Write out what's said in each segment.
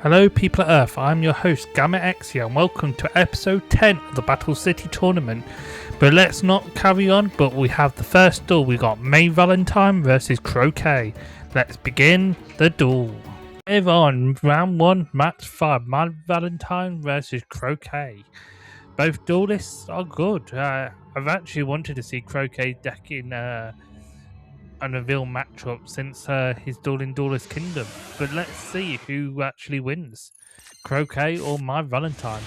Hello people of Earth, I'm your host Gamma X here and welcome to episode 10 of the Battle City tournament. But let's not carry on, but we have the first duel. We got May Valentine versus Croquet. Let's begin the duel. Live on round 1, match 5, May Valentine versus Croquet. Both duelists are good. I've actually wanted to see Croquet deck in a reveal matchup since his Duel in Duelist Kingdom. But let's see who actually wins, Croquet or My Valentine.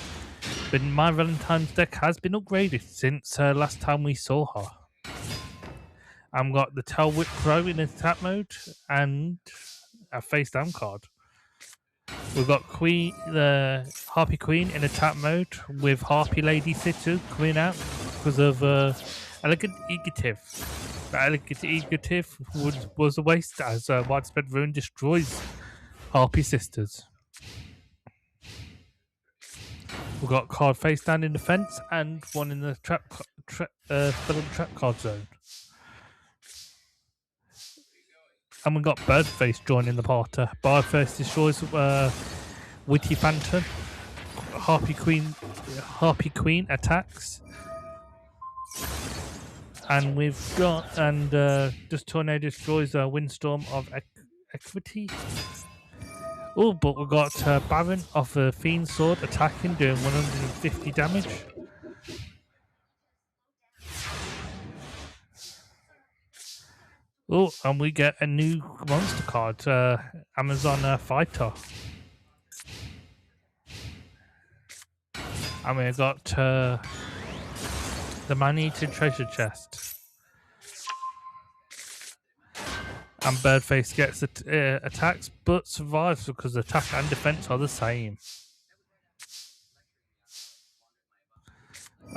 But My Valentine's deck has been upgraded since last time we saw her. I've got the Tailwhip Crow in attack mode and a face down card. We've got the Harpy Queen in attack mode with Harpy Lady Sitter coming out because of Elegant Egotive. The Elegant Egotive was a waste as Widespread Ruin destroys Harpy Sisters. We've got card face down in defense and one in the trap card zone. And we've got Birdface joining the party. Birdface destroys Witty Phantom. Harpy Queen attacks. And we've got just Tornado destroys Windstorm of Equity. Oh, but we've got Baron of a Fiend Sword attacking, doing 150 damage. Oh, and we get a new monster card, Amazon Fighter. And we've got the Man-Eating Treasure Chest. And Birdface gets attacks but survives because attack and defense are the same.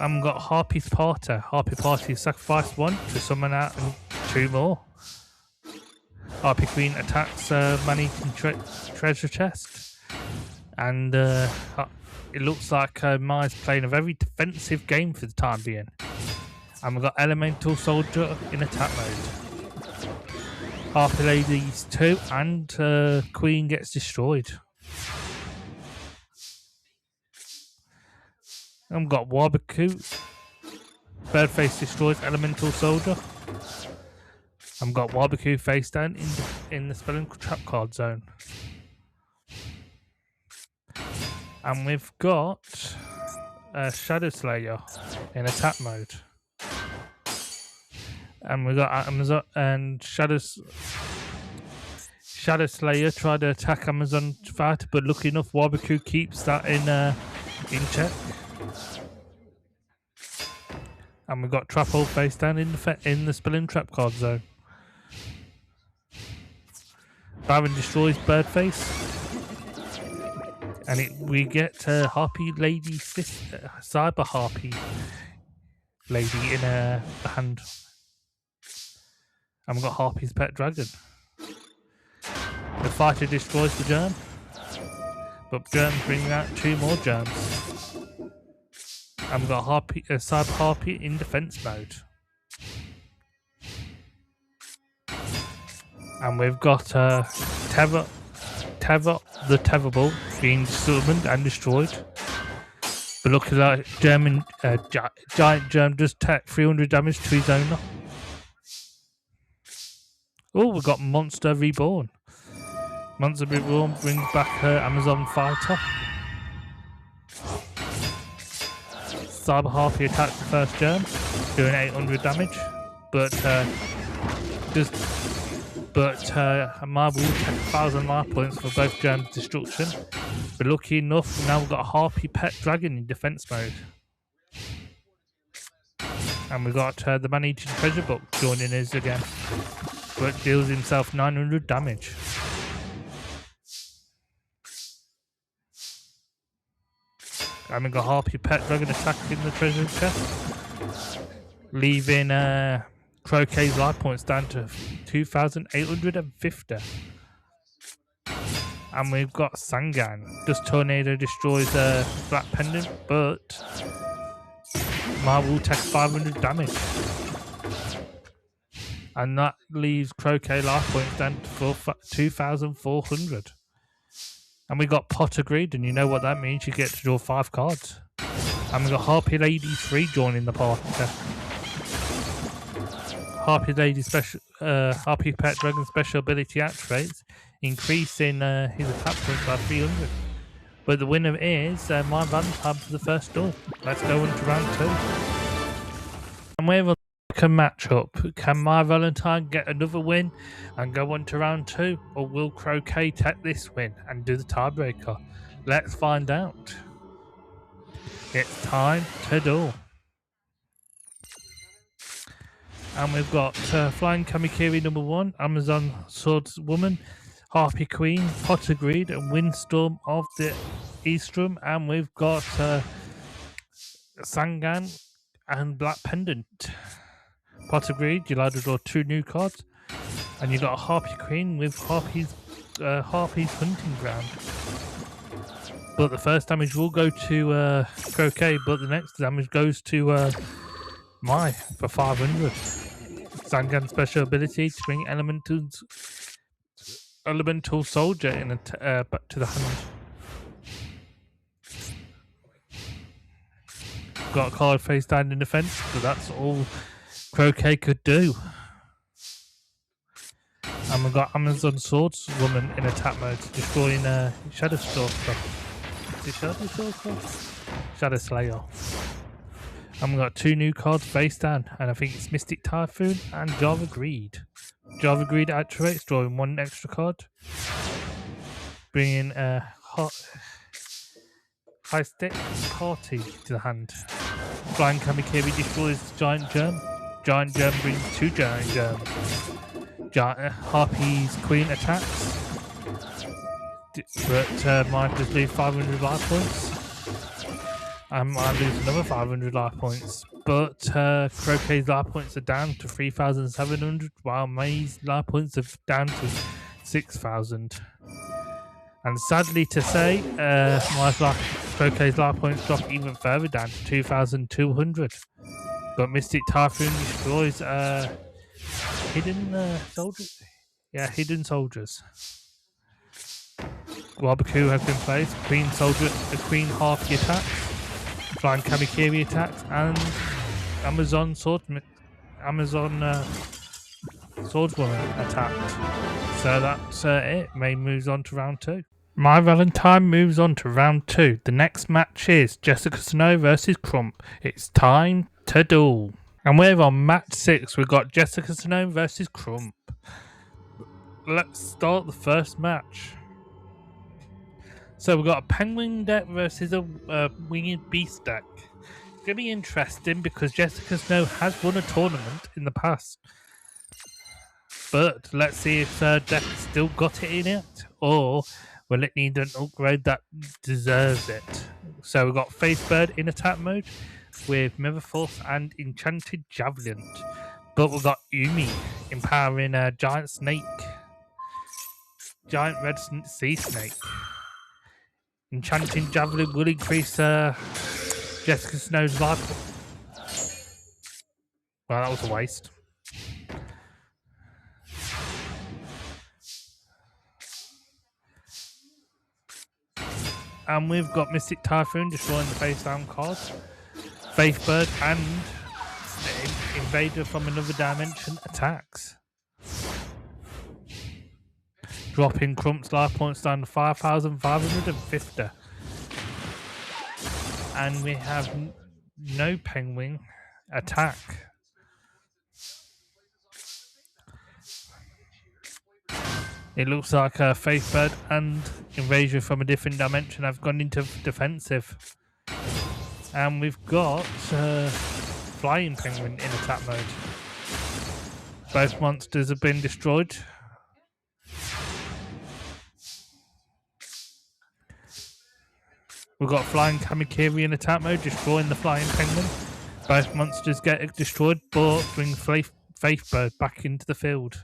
And we've got Harpy's Party. Harpy Party sacrifice 1 to summon out 2 more. Harpy Queen attacks Man-Eating Treasure Chest. And it looks like Mai's playing a very defensive game for the time being. And we've got Elemental Soldier in attack mode. Harpy Ladies 2 and Queen gets destroyed. And we've got Warbecue. Birdface destroys Elemental Soldier. And we've got Warbecue face down in the Spelling Trap card zone. And we've got Shadow Slayer in attack mode. And we got Amazon and Shadow Slayer tried to attack Amazon Fighter, but lucky enough, Warbecue keeps that in check. And we got Trap Hole face down in the Spelling Trap card zone. Baron destroys Birdface. And we get Harpy Lady Cyber Harpy Lady in the hand. And we've got Harpy's Pet Dragon. The fighter destroys the germ. But germs bring out 2 more germs. And we've got Cyber Harpy in defense mode. And we've got Teva the Terrible being summoned and destroyed. But look at that giant germ does take 300 damage to his owner. Oh, we've got Monster Reborn. Monster Reborn brings back her Amazon Fighter. Cyber Harpy attacks the first germ, doing 800 damage. But Mar will take 1,000 Mar points for both germs' destruction. But lucky enough, now we've got a Harpy Pet Dragon in defense mode. And we've got the Man-Eating Treasure Book joining us again. But deals himself 900 damage. And we got Harpy Pet Dragon attacking the treasure chest, leaving Croquet's life points down to 2,850. And we've got Sangan. Just Tornado destroys Black Pendant, but Marvel takes 500 damage. And that leaves Croquet life points down to 2,400. And we got Potter Greed, and you know what that means. You get to draw 5 cards. And we got Harpy Lady 3 joining the party. Harpy Lady special, Harpy Pet Dragon special ability activates, increasing his attack points by 300. But the winner is My Valentine for the first duel. Let's go into round 2. And we have a matchup. Can My Valentine get another win and go on to round 2? Or will Croquet take this win and do the tiebreaker? Let's find out. It's time to duel. And we've got Flying Kamikiri number 1, Amazon Swordswoman, Harpy Queen, Potter Greed, and Windstorm of the Eastrum. And we've got Sangan and Black Pendant. Potter Greed, you'll either draw 2 new cards. And you've got a Harpy Queen with Harpy's Hunting Ground. But the first damage will go to Croquet, but the next damage goes to Mai for 500. Sangan special ability to bring Elemental Soldier in back to the hand. Got a card face down in defense, but that's all Croquet could do. And we've got Amazon Swordswoman in attack mode, destroying Shadow Stalker. Is it Shadow Stalker? Shadow Slayer. And we've got 2 new cards face down, and I think it's Mystic Typhoon and Java Greed. Java Greed activates, drawing 1 extra card, bringing High Stick Party to the hand. Flying Kamikiri destroys Giant Germ. Giant Germ brings 2 Giant Germs. Harpy's Queen attacks, but mine just leave 500 life points. I might lose another 500 life points, but Croquet's life points are down to 3,700, while May's life points are down to 6,000. And sadly to say, Croquet's life points drop even further down to 2,200. But Mystic Typhoon destroys hidden soldiers. Yeah, hidden soldiers. Barbecue has been placed. Queen Soldier, the Queen Harpy attacks. Flying Kamikiri attacks, and Amazon Swordswoman attacked. So that's it. May moves on to round 2. My Valentine moves on to round 2. The next match is Jessica Snow versus Crump. It's time to duel. And we're on match 6. We've got Jessica Snow versus Crump. Let's start the first match. So we've got a Penguin deck versus a Winged Beast deck. It's going to be interesting because Jessica Snow has won a tournament in the past. But let's see if her deck still got it in it, or will it need an upgrade that deserves it. So we've got Facebird in attack mode with Mirror Force and Enchanted Javelin. But we've got Umi empowering a Giant Snake. Giant Red Sea Snake. Enchanting Javelin will increase Jessica Snow's life. Well, that was a waste. And we've got Mystic Typhoon destroying the face down card. Faithbird and Invader from another dimension attacks. Dropping Crump's life points down to 5,550. And we have no Penguin attack. It looks like Faithbird and Invasion from a different dimension have gone into defensive. And we've got Flying Penguin in attack mode. Both monsters have been destroyed. We've got Flying Kamikiri in attack mode, destroying the Flying Penguin. Both monsters get destroyed, but bring Faithbird back into the field.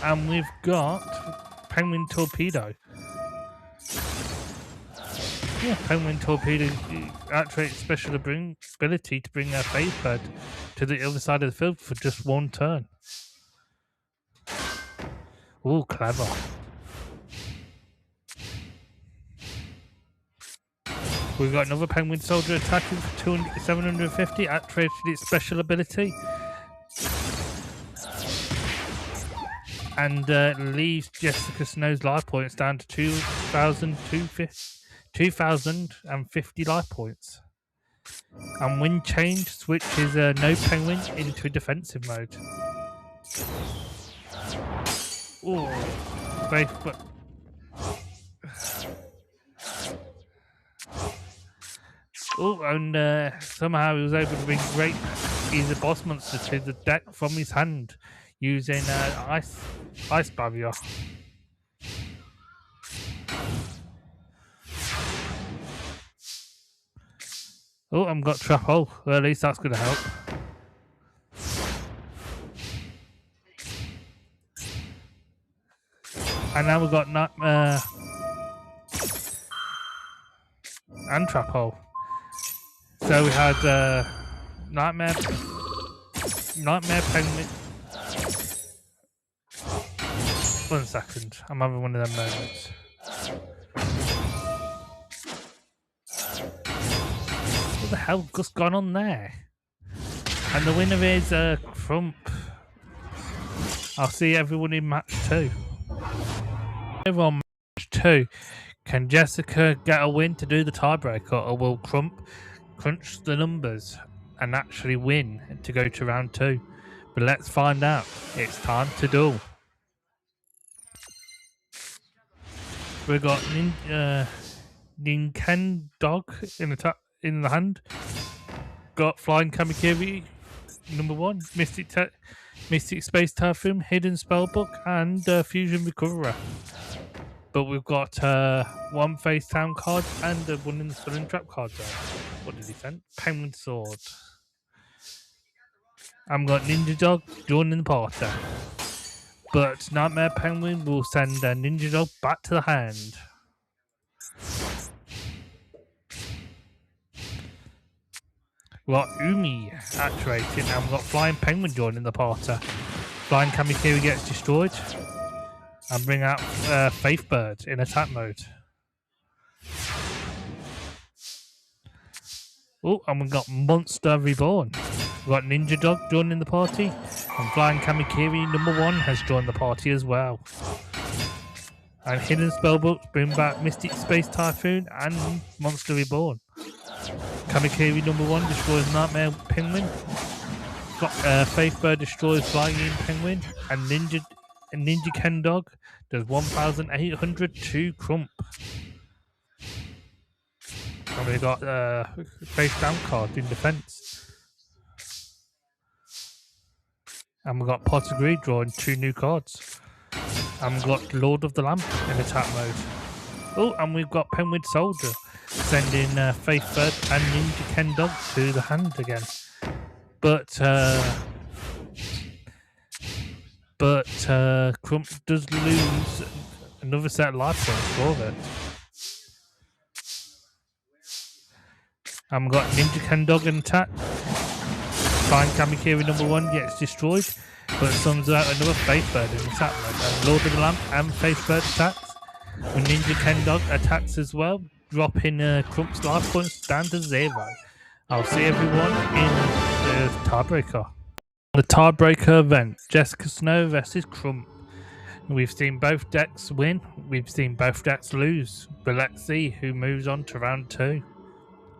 And we've got Penguin Torpedo. Yeah, Penguin Torpedo activates special ability to bring a Faithbird to the other side of the field for just one turn. Ooh, clever. We've got another Penguin Soldier attacking for 750, activated its special ability. And leaves Jessica Snow's life points down to 2,050 life points. And wind change switches no penguin into defensive mode. Ooh, but oh, and somehow he was able to bring Great Easy Boss Monster to the deck from his hand using ice barrier. Oh, I've got Trap Hole. Well, at least that's going to help. And now we've got Nightmare and Trap Hole. So we had Nightmare Penguin. 1 second, I'm having one of them moments. What the hell just gone on there? And the winner is Crump. I'll see everyone in match 2. Over on match 2, can Jessica get a win to do the tiebreaker, or will Crump crunch the numbers and actually win to go to round 2? But let's find out. It's time to duel. We've got Nintendo in the hand. Got Flying Kamikiri, number 1, Mystic Space Typhoon, Hidden Spellbook, and Fusion Recoverer. But we've got 1 Face Town card and 1 in the Spelling Trap card there. What did he send? Penguin Sword. I've got Ninja Dog joining the party. But Nightmare Penguin will send Ninja Dog back to the hand. We've got Umi activated, and we've got Flying Penguin joining the party. Flying Kamikiri gets destroyed. And bring out Faith Bird in attack mode. Oh, and we've got Monster Reborn. We've got Ninja Dog joining the party. And Flying Kamikiri number 1 has joined the party as well. And Hidden Spellbooks bring back Mystic Space Typhoon and Monster Reborn. Kamikiri number 1 destroys Nightmare Penguin. Faith Bird destroys Flying Penguin. And Ninja Ken Dog does 1,800 to Crump. And we got Face Down card in defense. And we got Potter Greed drawing 2 new cards. And we've got Lord of the Lamp in attack mode. Oh, and we've got Penguin Soldier sending Faith Bird and Ninja Ken Dog to the hand again. But Crump does lose another set of life points for it. And we've got Ninja Ken Dog in attack. Flying Kamikiri number 1 gets destroyed, but summons out another Faith Bird in attack mode. And Lord of the Lamp and Faith Bird attacks. When Ninja Ken Dog attacks as well, dropping Crump's life points down to 0. I'll see everyone in the tiebreaker. The tiebreaker event, Jessica Snow versus Crump. We've seen both decks win, we've seen both decks lose, but let's see who moves on to round 2.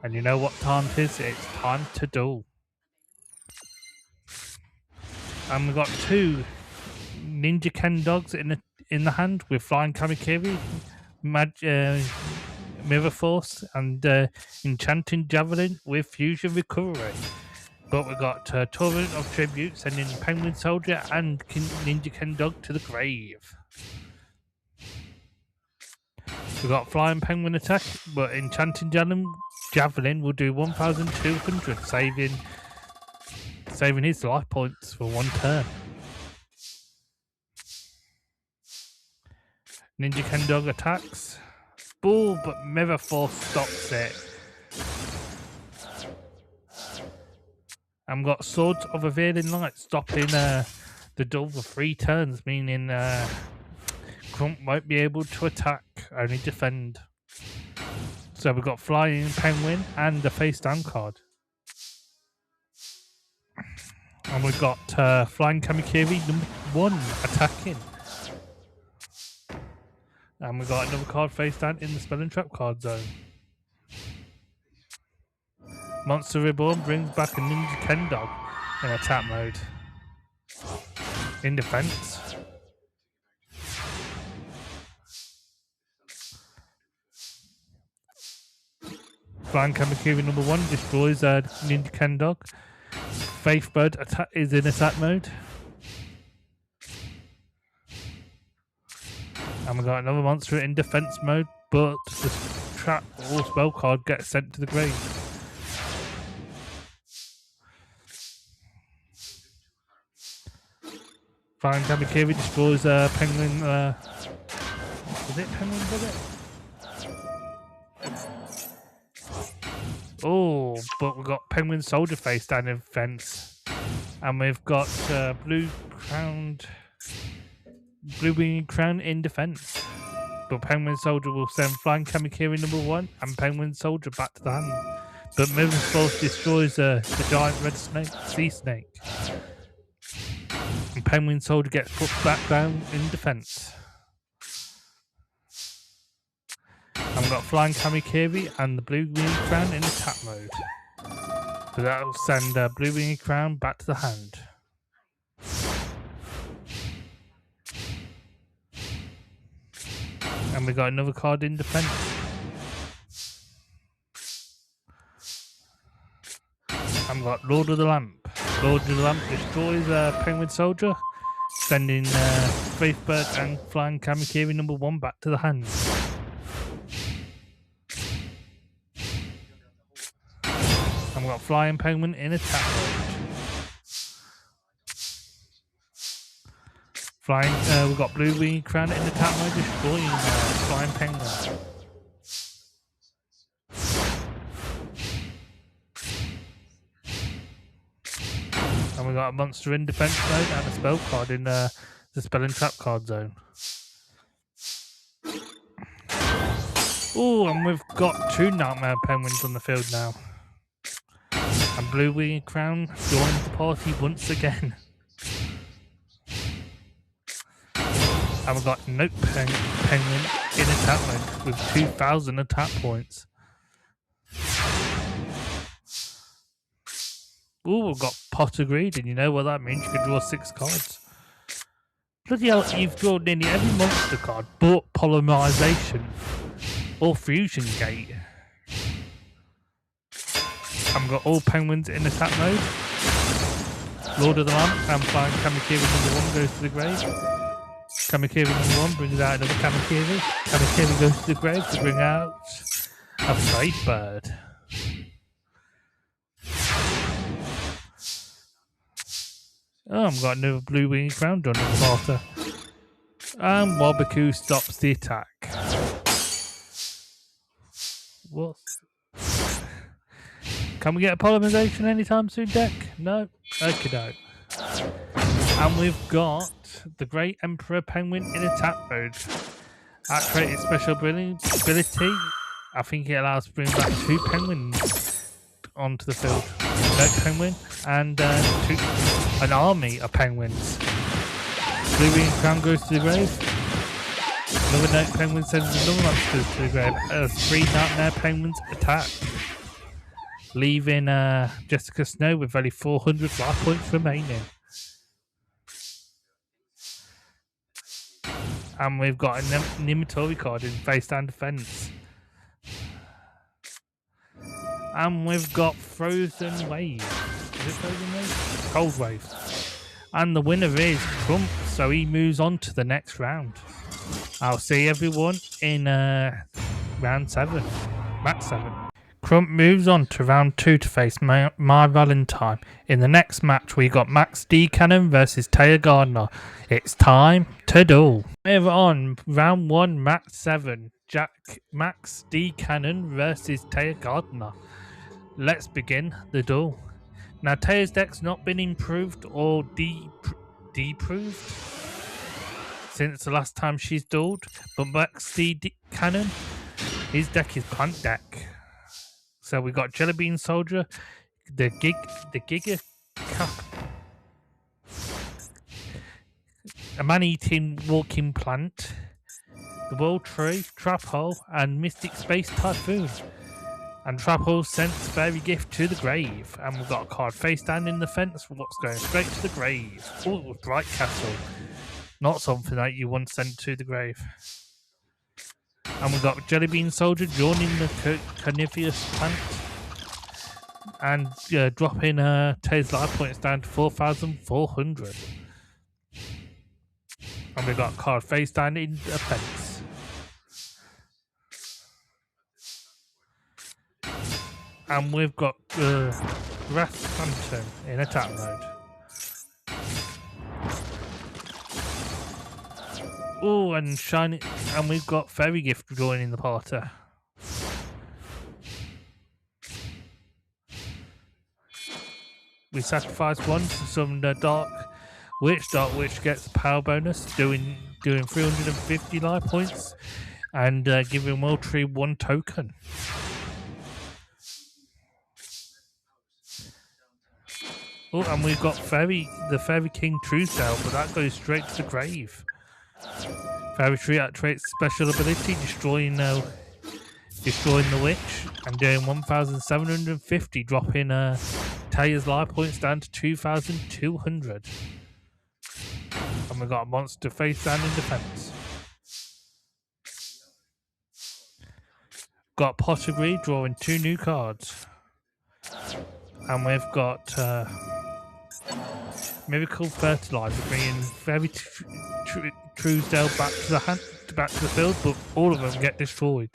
And you know what time it is? It's time to duel. And we've got 2 Ninja Ken Dogs in the hand with Flying Kamikiri, Mirror Force, and Enchanting Javelin with Fusion Recovery. But we've got Torrent of Tribute sending Penguin Soldier and Ninja Ken Dog to the grave. We've got Flying Penguin attack, but Enchanting Javelin will do 1,200, saving his life points for 1 turn. Ninja Ken Dog attacks. Bull, but Mirror Force stops it. And we've got Swords of Revealing Light stopping the duel for 3 turns, meaning Crump won't be able to attack, only defend. So we've got Flying Penguin and the face down card. And we've got Flying Kamikiri #1 attacking. And we've got another card face down in the Spell and Trap card zone. Monster Reborn brings back a Ninja Ken Dog in attack mode. In defense. Flying Kamikiri #1 destroys Ninja Ken Dog. Faithbird is in attack mode. And we got another monster in defense mode, but the trap or spell card gets sent to the grave. Flying Kamikiri destroys Penguin. Was it Penguin? Was it? Oh, but we've got Penguin Soldier face down in defense, and we've got Blue Winged Crown in defense. But Penguin Soldier will send Flying Kamikiri #1 and Penguin Soldier back to the hand. But Moving Force destroys the giant red sea snake. And Penguin Soldier gets put back down in defense. And we've got Flying Kamikiri and the Blue Winged Crown in attack mode. So that will send Blue Winged Crown back to the hand. And we got another card in defense. And we've got Lord of the Lamp. Lord of the Lamp destroys Penguin Soldier, sending Faithbird and Flying Kamikiri #1 back to the hand. And we've got Flying Penguin in attack mode. We've got Blue Winged Crown in attack mode, destroying Flying Penguin. And we got a monster in defense mode and a spell card in the Spell and Trap card zone. Oh, and we've got 2 Nightmare Penguins on the field now. And Blue Winged Crown joins the party once again. And we've got Note Penguin in attack mode with 2,000 attack points. Ooh, we've got Pot of Greed, and you know what that means? You can draw 6 cards. Bloody hell, you've drawn nearly every monster card but Polymerization or Fusion Gate. And we've got all Penguins in attack mode. Lord of the Lamp and Flying Kamikiri #1 goes to the grave. Kamikiri #1 brings out another Kamikiri. Kamikiri goes to the grave to bring out a Faithbird. Oh, I've got another Blue Winged Crown done in the water. And Wabaku stops the attack. What? Can we get a Polymerization anytime soon, deck? No? Okay, no. And we've got the Great Emperor Penguin in attack mode. Activated special ability. I think it allows to bring back 2 penguins onto the field. Note Penguin and an army of penguins. Blue Winged Crown goes to the grave. Another Note Penguin sends another monster to the grave. 3 Nightmare Penguins attack, leaving Jessica Snow with only 400 life points remaining. And we've got a Nimitori card in face down defense. And we've got Frozen Wave. Is it Frozen Wave? Cold Wave. And the winner is Crump, so he moves on to the next round. I'll see everyone in round 7. Match 7. Crump moves on to round 2 to face My Valentine. In the next match, we got Max D. Cannon versus Taya Gardner. It's time to duel. Over on round 1, match 7. Max D. Cannon versus Taya Gardner. Let's begin the duel. Now Taya's deck's not been improved or deproved since the last time she's dueled, but Max D Cannon, his deck is plant deck. So we got Jelly Bean Soldier, the Giga Cap, a man-eating walking plant, the World Tree, Trap Hole, and Mystic Space Typhoon. And Trap Hole sends Fairy Gift to the grave. And we've got a card face down in the fence for what's going straight to the grave. Oh, Bright Castle. Not something that you want sent to the grave. And we've got Jelly Bean Soldier joining the Carnivorous Plant. And dropping Taylor's life points down to 4,400. And we've got a card face down in the fence. And we've got Grass Phantom in attack mode. Oh, and shiny, and we've got Fairy Gift joining the party. We sacrifice one to summon the Dark Witch. Dark Witch gets a power bonus, doing 350 life points, and giving World Tree 1 token. Oh, and we've got the Fairy King Truesdale, but that goes straight to the grave. Fairy Tree activates special ability, destroying the witch, and doing 1,750, dropping Taya's life points down to 2,200. And we've got a monster face down in defense. Got Pottery drawing 2 new cards. And we've got Miracle Fertilizer bringing Fairy Truesdale back to the field, but all of them get destroyed.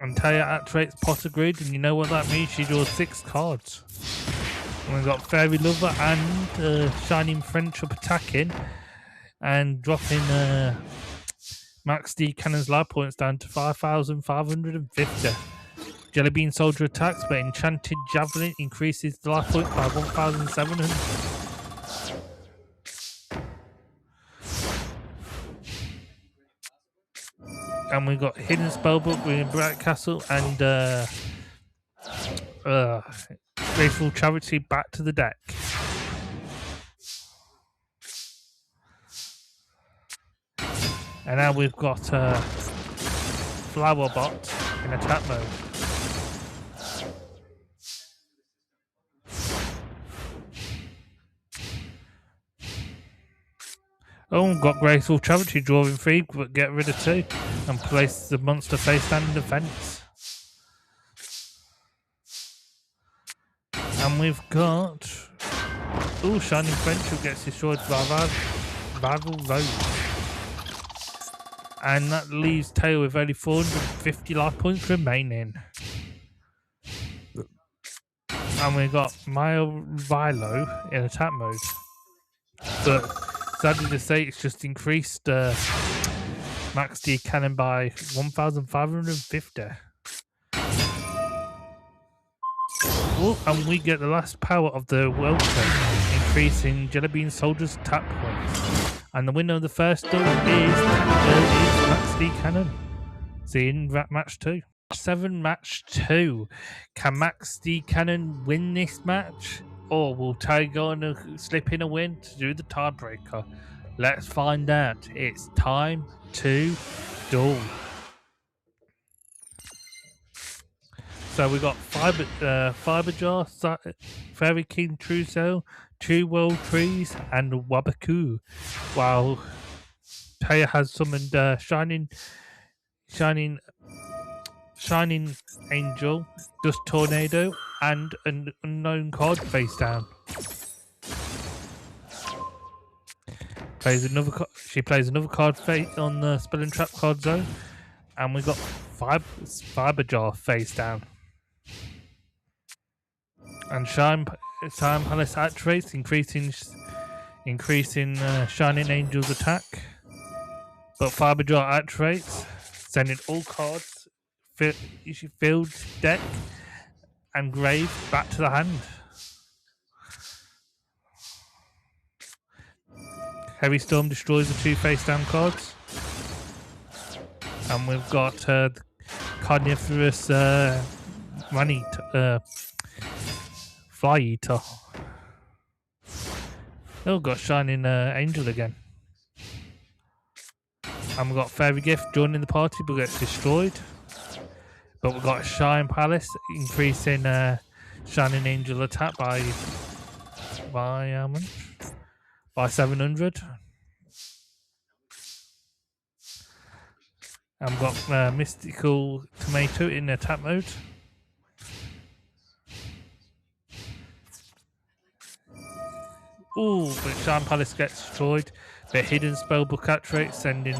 And Taya activates Potter Grid, and you know what that means? She draws 6 cards. And we've got Fairy Lover and Shining Friendship attacking and dropping Max D Cannon's life points down to 5,550. Jelly Bean Soldier attacks, but Enchanted Javelin increases the life points by 1,700. And we've got Hidden Spellbook with Bright Castle and Grateful Charity back to the deck. And now we've got Flower Bot in attack mode. Oh, we've got Graceful Charity drawing 3, but get rid of 2 and place the monster face down in defense. And we've got Shining Friendship gets destroyed by Rival Rose. And that leaves Tail with only 450 life points remaining. And we've got Maya Vilo in attack mode. But sadly to say, it's just increased Max D Cannon by 1,550. Oh, and we get the last power of the welcome, increasing Jelly Bean Soldier's attack points. And the winner of the first duel is Max D Cannon. See you in match 2. 7 match 2. Can Max D Cannon win this match? Or will Tiger gonna slip in a win to do the tiebreaker? Let's find out. It's time to duel. So we got Fiber Jar, Fairy King Truesdale, 2 World Trees, and Wabaku. While Taya has summoned Shining Angel, Dust Tornado, and an unknown card face down. She plays another card face on the Spell and Trap card zone, and we got Fiber Jar face down. And Time Palace activates, increasing Shining Angel's attack. But Fiber Jar activates, sending all cards, field, deck, and grave back to the hand. Heavy Storm destroys the 2 face down cards. And we've got Carnivorous Fly Eater. Oh, got Shining Angel again. And we've got Fairy Gift joining the party but gets destroyed. But we've got Shine Palace increasing Shining Angel attack by how much? By 700. And we've got Mystical Tomato in attack mode. Ooh, but Shine Palace gets destroyed. But Hidden Spellbook activates, sending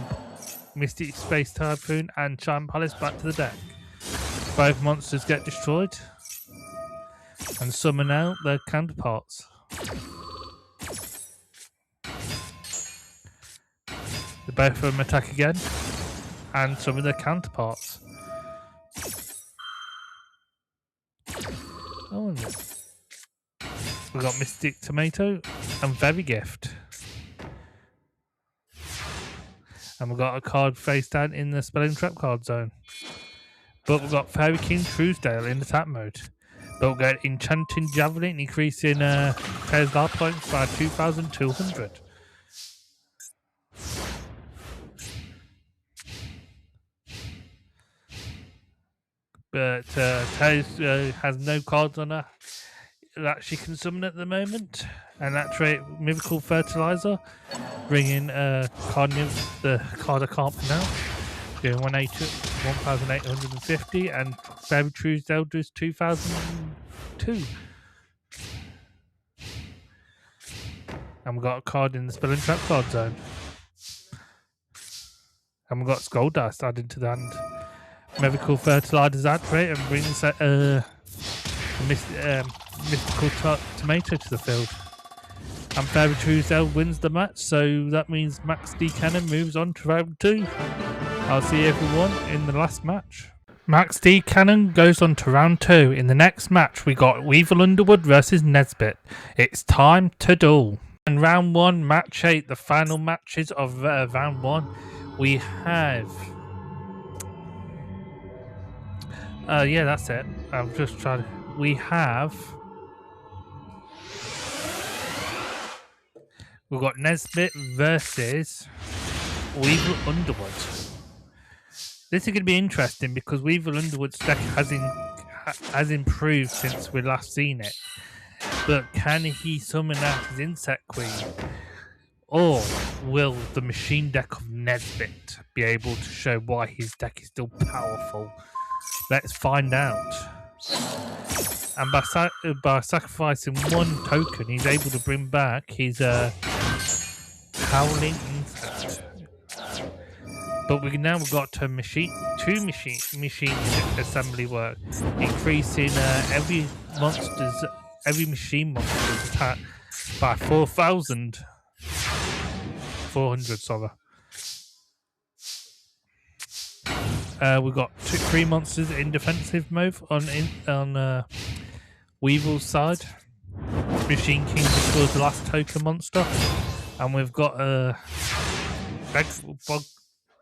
Mystic Space Typhoon and Shine Palace back to the deck. Both monsters get destroyed. And summon out their counterparts. The both of them attack again. And summon their counterparts. Oh, we've got Mystic Tomato and Fairy Gift. And we've got a card face down in the Spelling Trap card zone. But we've got Fairy King Truesdale in attack mode. But we've got Enchanting Javelin increasing players' life points by 2,200. But Tails has no cards on her that she can summon at the moment. And that trait Miracle Fertilizer, bringing the card I can't pronounce, doing 1,850, and Fairy Truesdale does 2,002. And we've got a card in the Spell and Trap card zone. And we've got Skull Dust added to the hand. Miracle Fertilizer's activate and brings Mystical Tomato to the field. And Fairy Truesdale wins the match, so that means Max D. Cannon moves on to round 2. I'll see everyone in the last match. Max D. Cannon goes on to round 2. In the next match, we got Weevil Underwood versus Nesbit. It's time to duel. And round 1, match 8, the final matches of round 1, we have... yeah, that's it. I'm just trying to... We have... We've got Nesbit versus Weevil Underwood. This is going to be interesting because Weevil Underwood's deck has improved since we last seen it. But can he summon out his Insect Queen? Or will the machine deck of Nesbit be able to show why his deck is still powerful? Let's find out. And by sacrificing 1 token, he's able to bring back his Howling Insect. But we've got two machine assembly work, increasing every machine monster's attack by 4,400. Sorry. We've got 3 monsters in defensive mode on Weevil's side. Machine King destroys the last token monster, and we've got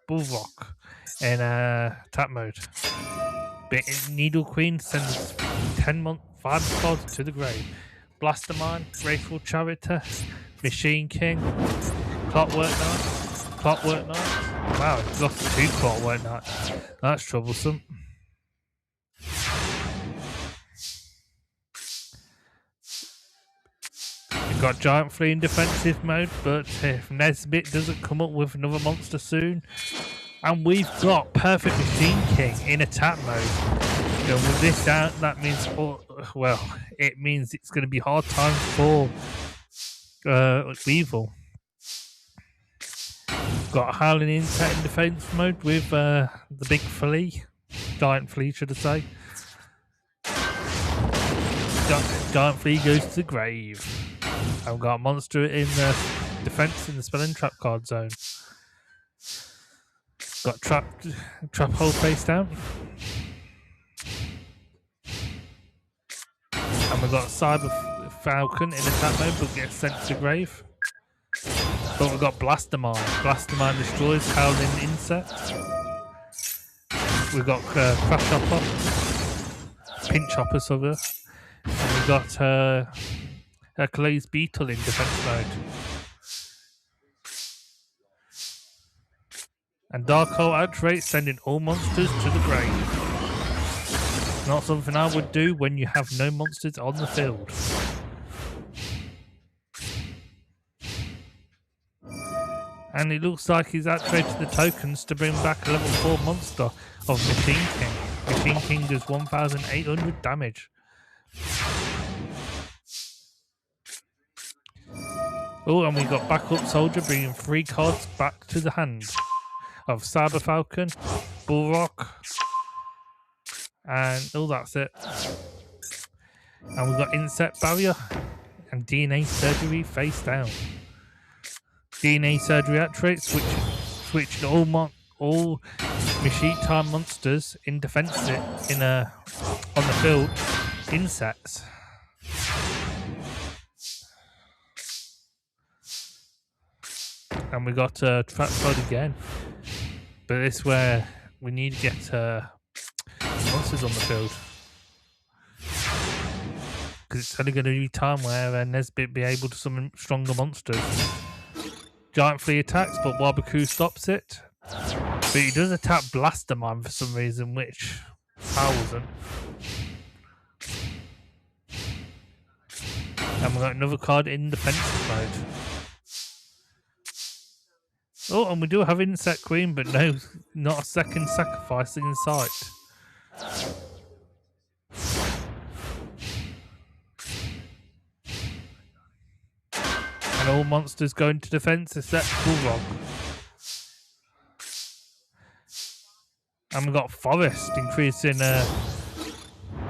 Bullrock in attack mode. But Needle Queen sends 5 cards to the grave. Blastermine, Grateful Charioteer, Machine King, Clockwork Knight. Wow, it's lost 2 Clockwork Knights. That's troublesome. We've got Giant Flea in defensive mode, but if Nesbit doesn't come up with another monster soon, and we've got Perfect Machine King in attack mode. So with this out, that means, it means it's going to be hard time for Weevil. Got Howling Insect in defense mode with the big flea. Giant Flea, should I say. Giant Flea goes to the grave. And we've got a monster in the defense in the Spell and Trap card zone. Got trap hole face down. And we've got Cyber Falcon in attack mode but gets sent to the grave. But we've got Blastermine. Blastermine destroys Howling Insect. We've got Crash Hopper. Pinch Hopper, sorry. And we've got Hercules Beetle in defense mode. And Dark Hole activates, sending all monsters to the grave. Not something I would do when you have no monsters on the field. And it looks like he's activated the tokens to bring back a level 4 monster of Machine King. Machine King does 1,800 damage. Oh, and we got Backup Soldier bringing 3 cards back to the hand of Cyber Falcon, Bullrock, and that's it. And we've got Insect Barrier and DNA Surgery face down. DNA Surgery activates, switch all machine time monsters in defense on the field insects. And we got Trap Code again, but this is where we need to get monsters on the field, because it's only going to be time where Nesbit be able to summon stronger monsters. Giant Flea attacks, but Barbecue stops it. But he does attack Blastermine for some reason, which fouls. And we got another card in defensive mode. Oh, and we do have Insect Queen, but no, not a second sacrifice in sight. And all monsters go into defense except Bullrock. And we've got Forest increasing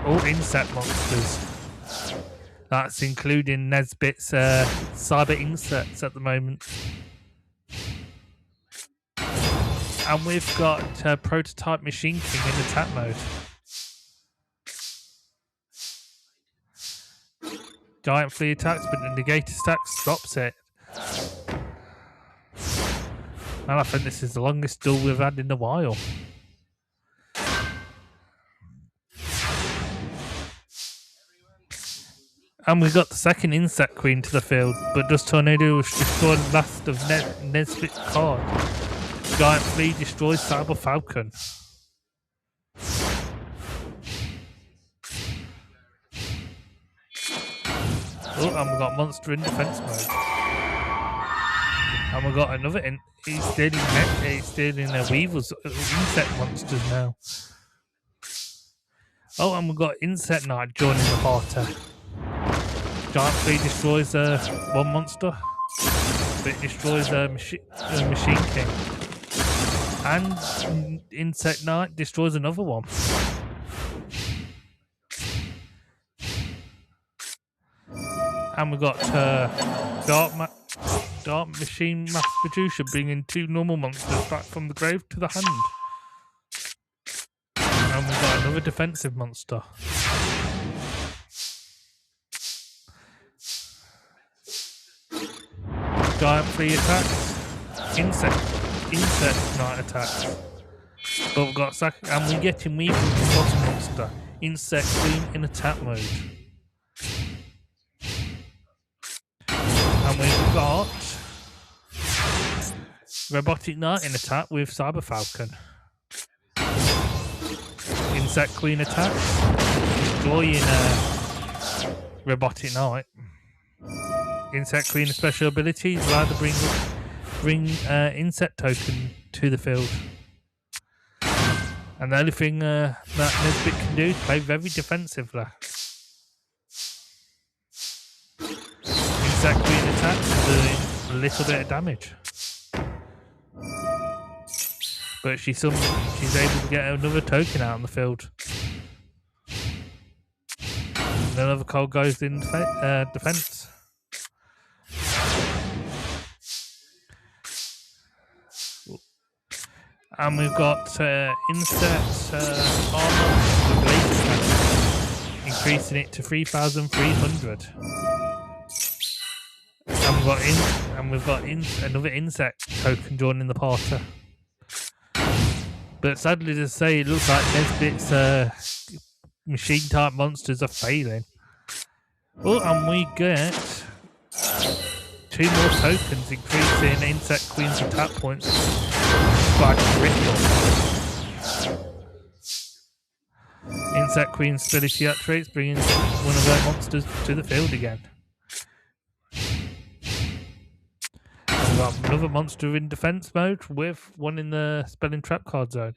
all insect monsters. That's including Nesbit's Cyber Insects at the moment. And we've got Prototype Machine King in attack mode. Giant Flea attacks, but the negated stack stops it. And I think this is the longest duel we've had in a while. And we've got the second Insect Queen to the field, but does Tornado destroy the last of Nesbit's card? Giant Flea destroys Cyber Falcon. Oh, and we've got Monster in defense mode. And we've got another he's stealing Weaver's insect monsters now. Oh, and we've got Insect Knight joining the party. Giant Flea destroys one monster, but it destroys Machine King. And Insect Knight destroys another one. And we've got Dark Machine Mass Producer bringing 2 normal monsters back from the grave to the hand. And we've got another defensive monster. Giant Flea attacks. Insect Knight attacks. But we've got and we're getting Weaver's bottom monster. Insect Queen in attack mode. And we've got Robotic Knight in attack with Cyber Falcon. Insect Queen attacks, destroying Robotic Knight. Insect Queen special abilities allow to bring insect token to the field. And the only thing that Nesbit can do is play very defensively. Insect Queen attacks doing a little bit of damage. But she's able to get another token out on the field. And another card goes in defense. And we've got insert armor with laser cannon, increasing it to 3,300. And we've got another insect token joining the party. But sadly to say, it looks like Nesbit's machine type monsters are failing. Oh, and we get 2 more tokens, increasing Insect Queen's attack points by triple. Insect Queen's ability activates, bringing one of their monsters to the field again. And we've got another monster in defense mode with one in the spell and trap card zone.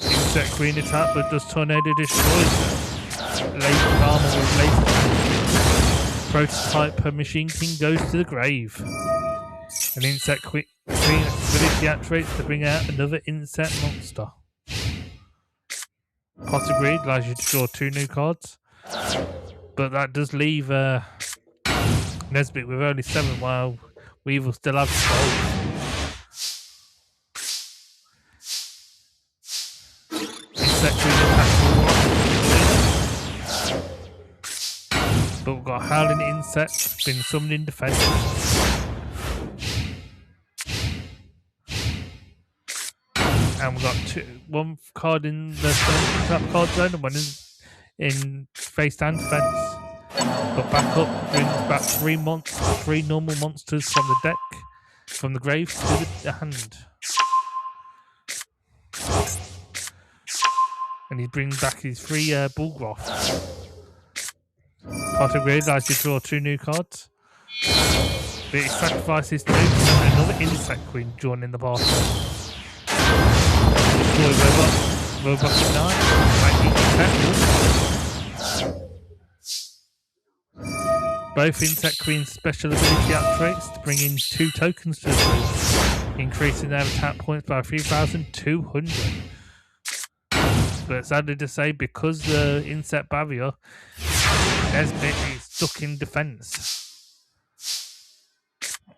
Insect Queen attack, but does tornado destroys them. Laser armor with laser cannon. Prototype Machine King goes to the grave. An Insect Queen ability activates to bring out another insect monster. Pot of Greed allows you to draw 2 new cards, but that does leave Nesbit with only 7, while Weevil still has 12. Insect Queen attack, but we've got Howling Insect being summoned in defense. And we've got 1 card in the trap card zone and 1 in face down defense. But backup brings back 3 normal monsters from the deck, from the grave to the hand. And he brings back his 3 Bullgroth. Pot of Greed allows you to draw 2 new cards. But he sacrifices 2 and another Insect Queen joining the party. Robot at 9. Both Insect Queen's special ability activates to bring in 2 tokens to the field, increasing their attack points by 3,200. But sadly to say, because the insect barrier, Nesbit is stuck in defense.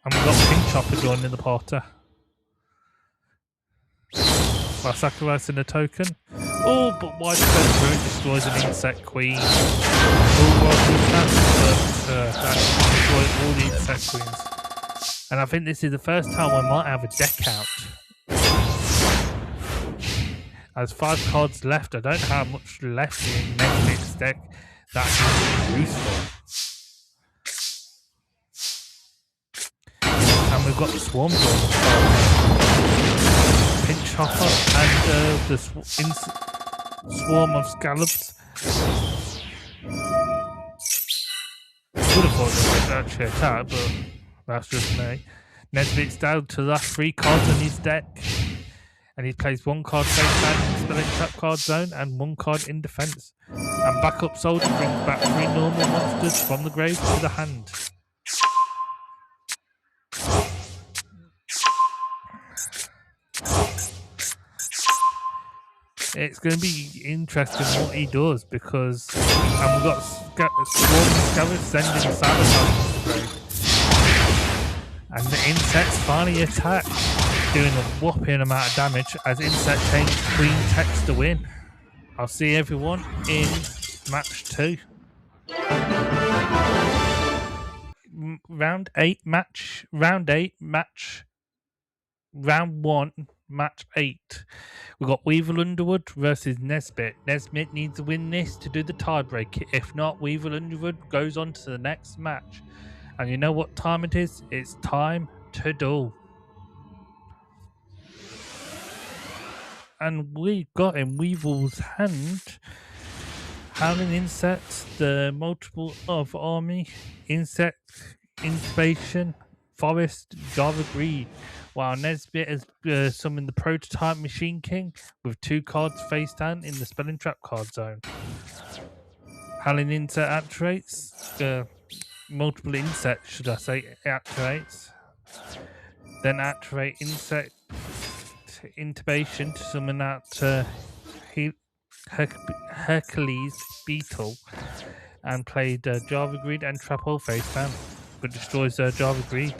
And we've got Pink Chopper joining the party. By sacrificing a token. Oh, but Widespread Ruin destroys an Insect Queen. Oh, well, that destroys all the Insect Queens. And I think this is the first time I might have a deck out. There's 5 cards left. I don't have much left in Netflix deck that is useful. And we've got the Swarms on the card. Pinch Hopper and the Swarm of Scallops. I would have thought they would actually attack, but that's just me. Nesbit's down to the last 3 cards on his deck. And he plays 1 card face down in the spelling trap card zone and 1 card in defense. And backup soldier brings back 3 normal monsters from the grave to the hand. It's going to be interesting what he does, because we've got Swarm sending Sabotage to the grave. And the insects finally attack, doing a whopping amount of damage as Insect Queen takes the win. I'll see everyone in match 2. Round 1, match 8. We've got Weevil Underwood versus Nesbit. Nesbit needs to win this to do the tiebreaker. If not, Weevil Underwood goes on to the next match. And you know what time it is? It's time to duel. And we got in Weevil's hand Howling Insects, the multiple of army, insect, incubation, forest, Java Greed. While Nesbit has summoned the prototype Machine King with 2 cards face down in the spelling trap card zone. Howling Insect activates, multiple insects, should I say, activates. Then activate insect intubation to summon out Hercules Beetle. and played Java Greed and Trap Hole face down, but destroys Java Greed.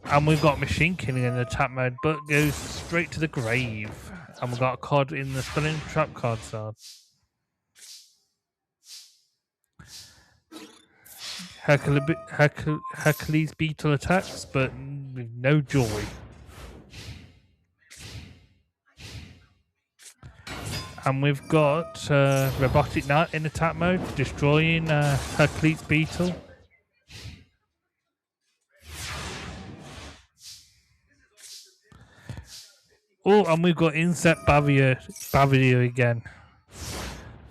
And we've got Machine Killing in the attack mode, but goes straight to the grave. And we've got a card in the Spelling Trap card side. Hercules Beetle attacks, but with no joy. And we've got Robotic Knight in attack mode, destroying Hercules Beetle. Oh, and we've got Insect Barrier again,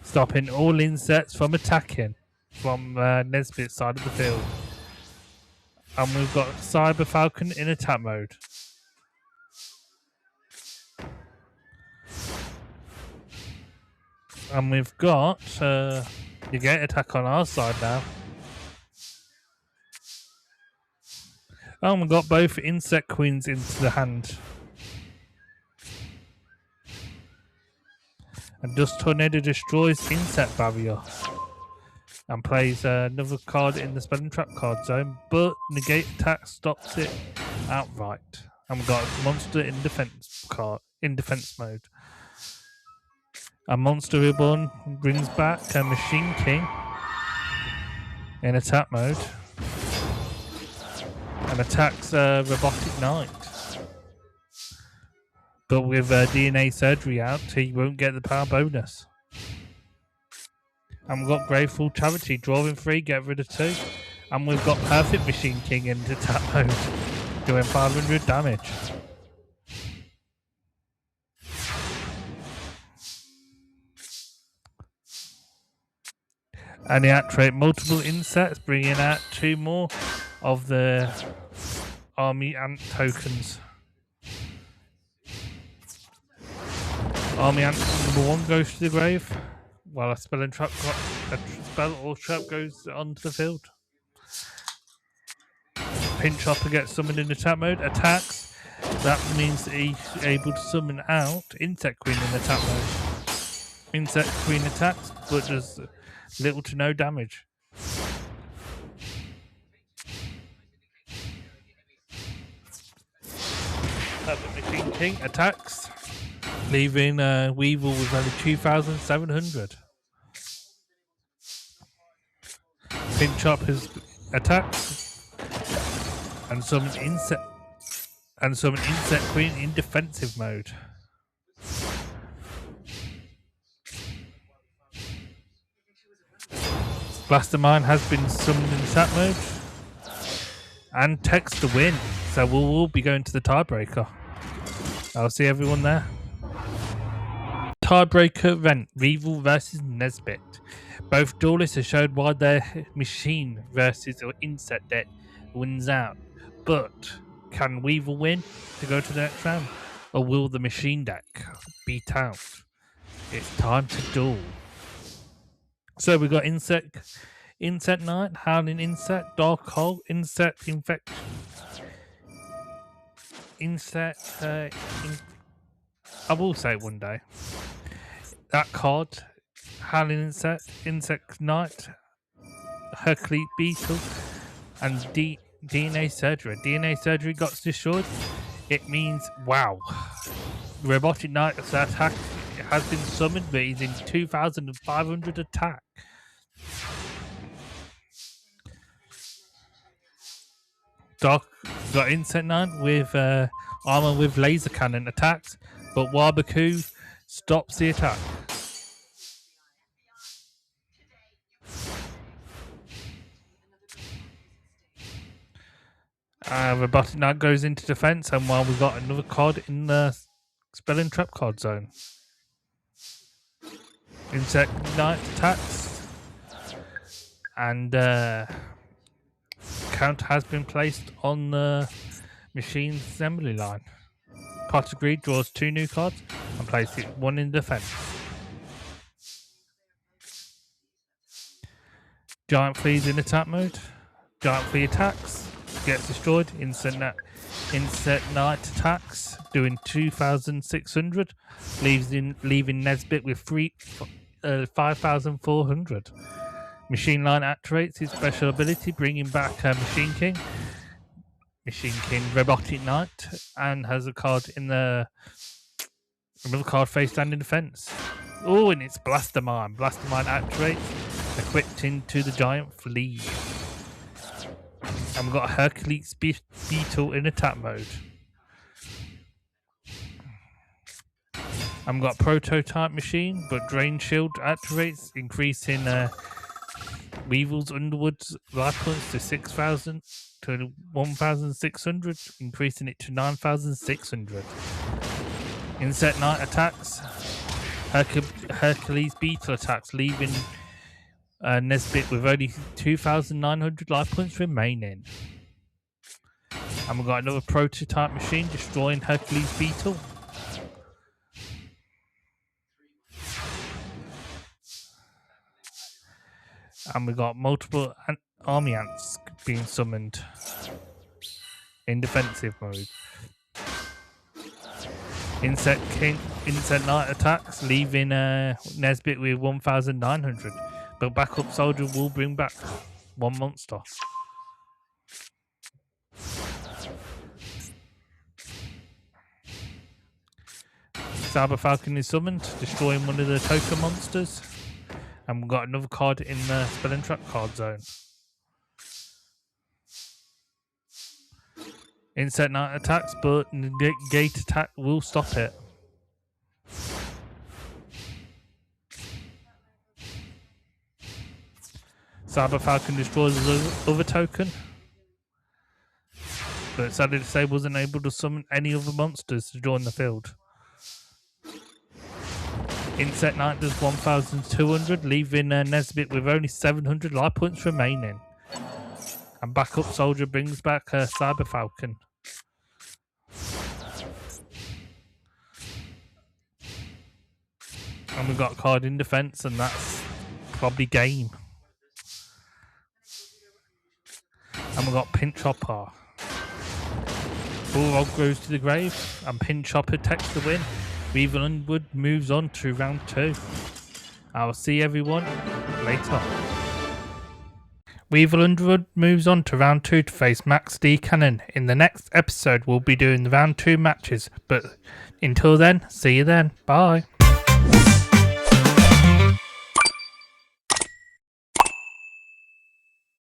stopping all insects from attacking from Nesbit's side of the field. And we've got Cyber Falcon in attack mode. And we've got the gate attack on our side now. Oh, and we've got both Insect Queens into the hand. And Dust Tornado destroys Insect Barrier. And plays another card in the Spelling Trap card zone, but Negate Attack stops it outright. And we've got a Monster in defense mode. A Monster Reborn brings back a Machine King in attack mode and attacks Robotic Knight. But with DNA Surgery out, he won't get the power bonus. And we've got Grateful Charity, drawing 3, get rid of 2. And we've got Perfect Machine King in attack mode, doing 500 damage. And they activate multiple insects, bringing out 2 more of the Army Ant tokens. Army Ant number 1 goes to the grave, while a spell or trap goes onto the field. Pinch Hopper gets summoned in attack mode, attacks. That means that he's able to summon out Insect Queen in attack mode. Insect Queen attacks, but does little to no damage. Perfect Machine King attacks, leaving Weevil with only 2,700. Pinch Up his attacks and summon Insect Queen in defensive mode. Blastermine has been summoned in attack mode and text to win, so we'll all be going to the tiebreaker. I'll see everyone there. Tiebreaker event: Weevil versus Nesbit. Both duelists have showed why their machine versus or insect deck wins out, but can Weevil win to go to the next round, or will the machine deck beat out? It's time to duel. So we got Insect Knight, Howling Insect, Dark Hole, Insect Infection, I will say it one day. That card, Howling Insect Knight, Hercules Beetle, and DNA Surgery. DNA Surgery got destroyed. It means, wow. Robotic Knight's attack has been summoned, but he's in 2,500 attack. Doc got Insect Knight with armor with laser cannon attacks, but Wabaku stops the attack. Robotic Knight goes into defense, and while we got another card in the Spelling Trap card zone. Insect Knight attacks, and count has been placed on the machine assembly line. Pot Agreed draws 2 new cards and places 1 in defense. Giant Flea's in attack mode. Giant Flea attacks, gets destroyed. Insect Insert Night Attacks, doing 2,600, leaving Nesbit with 5,400. Machine Line activates his special ability, bringing back Machine King. Machine King Robotic Knight, and has a card in the another card face down in defense. Oh, and it's Blastermine. Blastermine activates, equipped into the giant flea. And we've got Hercules Beetle in attack mode. And we've got Prototype Machine, but Drain Shield activates, increasing Weevil's Underwood's life points to 6,000 to 1,600, increasing it to 9,600. Insect Knight attacks, Hercules Beetle attacks, leaving Nesbit with only 2,900 life points remaining. And we've got another Prototype Machine destroying Hercules Beetle. And we've got multiple army ants being summoned in defensive mode. Insect Knight attacks, leaving Nesbit with 1,900. But backup soldier will bring back one monster. Cyber Falcon is summoned, destroying one of the token monsters. And we've got another card in the Spell and Trap card zone. Insect Knight attacks, but the gate attack will stop it. Cyber Falcon destroys the other token, but sadly to say wasn't able to summon any other monsters to join the field. Insect Knight does 1,200, leaving Nesbit with only 700 life points remaining. And backup soldier brings back Cyber Falcon. And we've got a card in defense, and that's probably game. And we've got Pinch Hopper. Bullrog goes to the grave, and Pinch Hopper takes the win. Weevil Underwood moves on to round 2. I'll see everyone later. Weevil Underwood moves on to round 2 to face Max D. Cannon. In the next episode, we'll be doing the round 2 matches. But until then, see you then. Bye.